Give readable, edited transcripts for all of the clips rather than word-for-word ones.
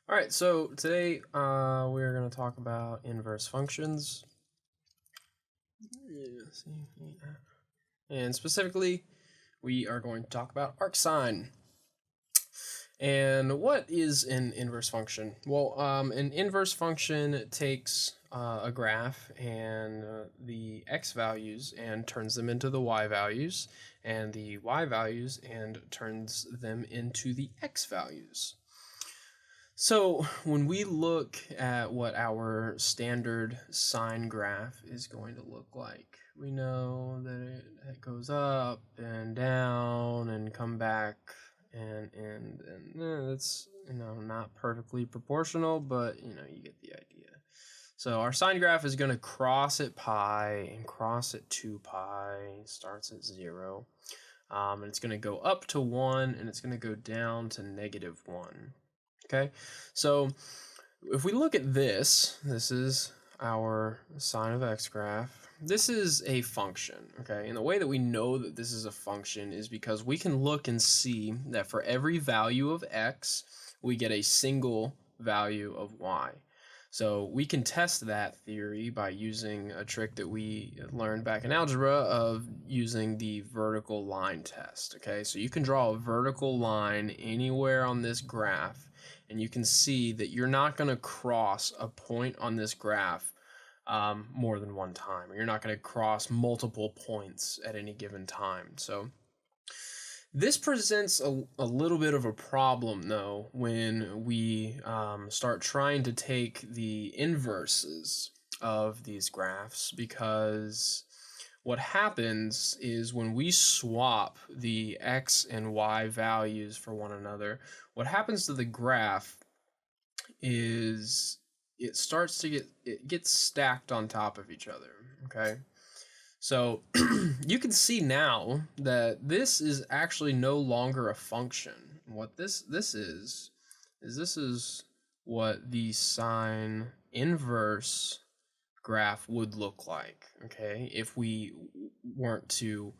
All right, so today we're going to talk about inverse functions. And specifically, we are going to talk about arcsine. And what is an inverse function? Well, an inverse function takes a graph and the x values and turns them into the y values, and the y values and turns them into the x values. So when we look at what our standard sine graph is going to look like, we know that it goes up and down and come back and it's not perfectly proportional, but you get the idea. So our sine graph is going to cross at pi and cross at 2 pi, starts at 0, and it's going to go up to 1 and it's going to go down to -1. Okay, so if we look at this is our sine of x graph. This is a function, okay? And the way that we know that this is a function is because we can look and see that for every value of x, we get a single value of y. So we can test that theory by using a trick that we learned back in algebra of using the vertical line test, okay? So you can draw a vertical line anywhere on this graph, and you can see that you're not going to cross a point on this graph more than one time, or you're not going to cross multiple points at any given time. So this presents a little bit of a problem, though, when we start trying to take the inverses of these graphs, because what happens is when we swap the x and y values for one another, what happens to the graph is it gets stacked on top of each other, okay? So you can see now that this is actually no longer a function. What this is what the sine inverse graph would look like, okay, if we weren't to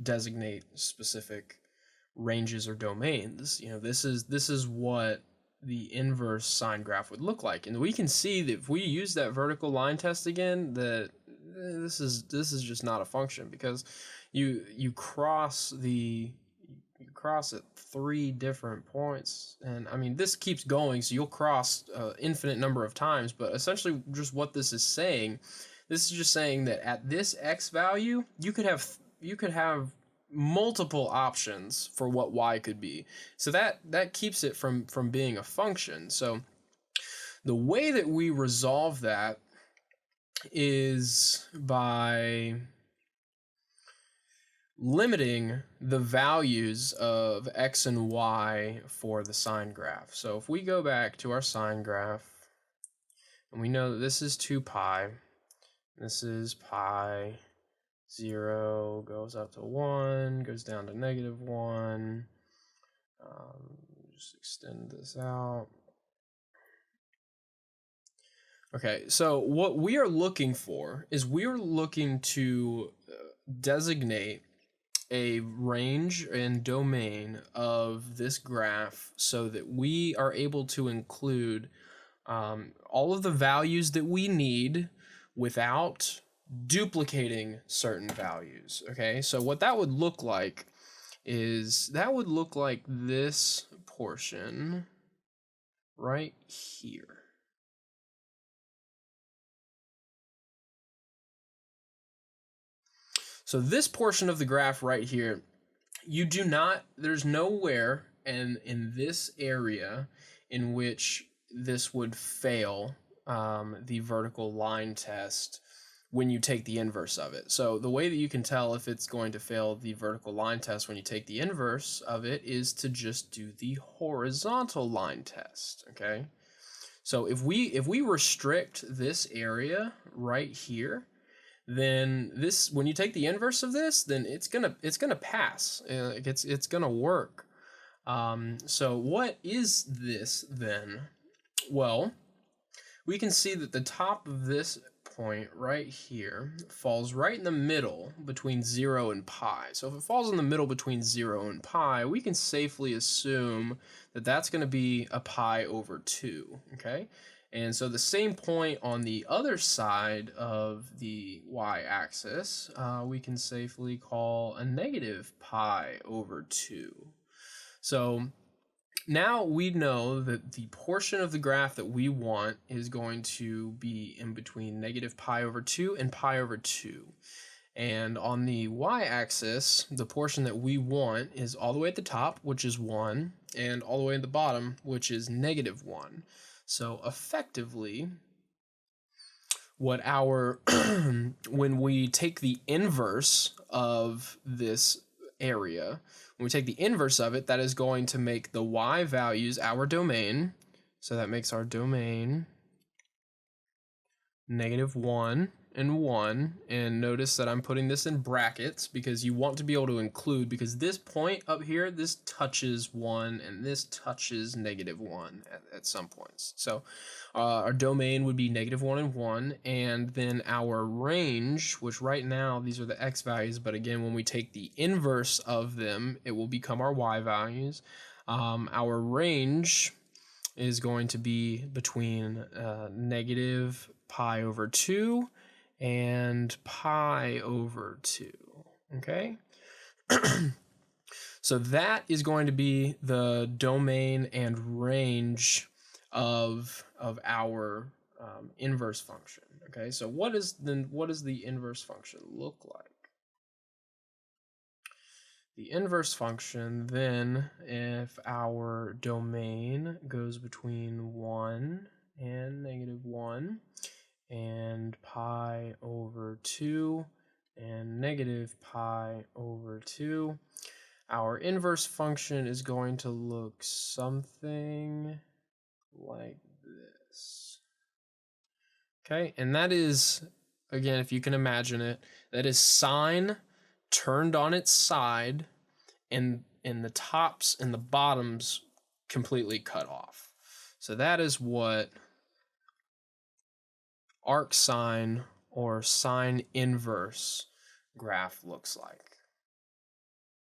designate specific ranges or domains. This is what the inverse sine graph would look like, and we can see that if we use that vertical line test again, that this is just not a function, because you cross at 3 different points, and I mean this keeps going, so you'll cross infinite number of times. But essentially, just what this is saying, this is just saying that at this x value, you could have multiple options for what y could be. So that keeps it from being a function. So the way that we resolve that is by limiting the values of x and y for the sine graph. So if we go back to our sine graph, and we know that this is 2 pi, this is pi, 0 goes up to 1, goes down to -1. Just extend this out. Okay, so what we are looking for is we are looking to designate a range and domain of this graph so that we are able to include all of the values that we need without duplicating certain values. Okay, so what that would look like is this portion right here. So this portion of the graph right here, there's nowhere in this area in which this would fail the vertical line test when you take the inverse of it. So the way that you can tell if it's going to fail the vertical line test when you take the inverse of it is to just do the horizontal line test, okay? So if we restrict this area right here, then when you take the inverse of this, then it's gonna pass. It's gonna work. So what is this then? Well, we can see that the top of this point right here falls right in the middle between 0 and pi. So if it falls in the middle between 0 and pi, we can safely assume that that's going to be a pi over 2, okay? And so the same point on the other side of the y-axis, we can safely call a negative pi over 2. So now we know that the portion of the graph that we want is going to be in between negative pi over 2 and pi over 2. And on the y-axis, the portion that we want is all the way at the top, which is 1, and all the way at the bottom, which is negative 1. So effectively, what our when we take the inverse of this area, when we take the inverse of it, that is going to make the y values our domain. So that makes our domain negative 1 and 1. And notice that I'm putting this in brackets because you want to be able to include, because this point up here, this touches 1 and this touches negative 1 at some points. So our domain would be negative 1 and 1, and then our range, which right now these are the x values, but again when we take the inverse of them, it will become our y values. Our range is going to be between negative pi over 2 and pi over 2, okay? So that is going to be the domain and range of our inverse function, okay? So what does the inverse function look like? The inverse function then, if our domain goes between 1 and negative 1 and pi over 2 and negative pi over 2, our inverse function is going to look something like this. Okay, and that is, again, if you can imagine it, that is sine turned on its side and the tops and the bottoms completely cut off. So that is what arcsine or sine inverse graph looks like.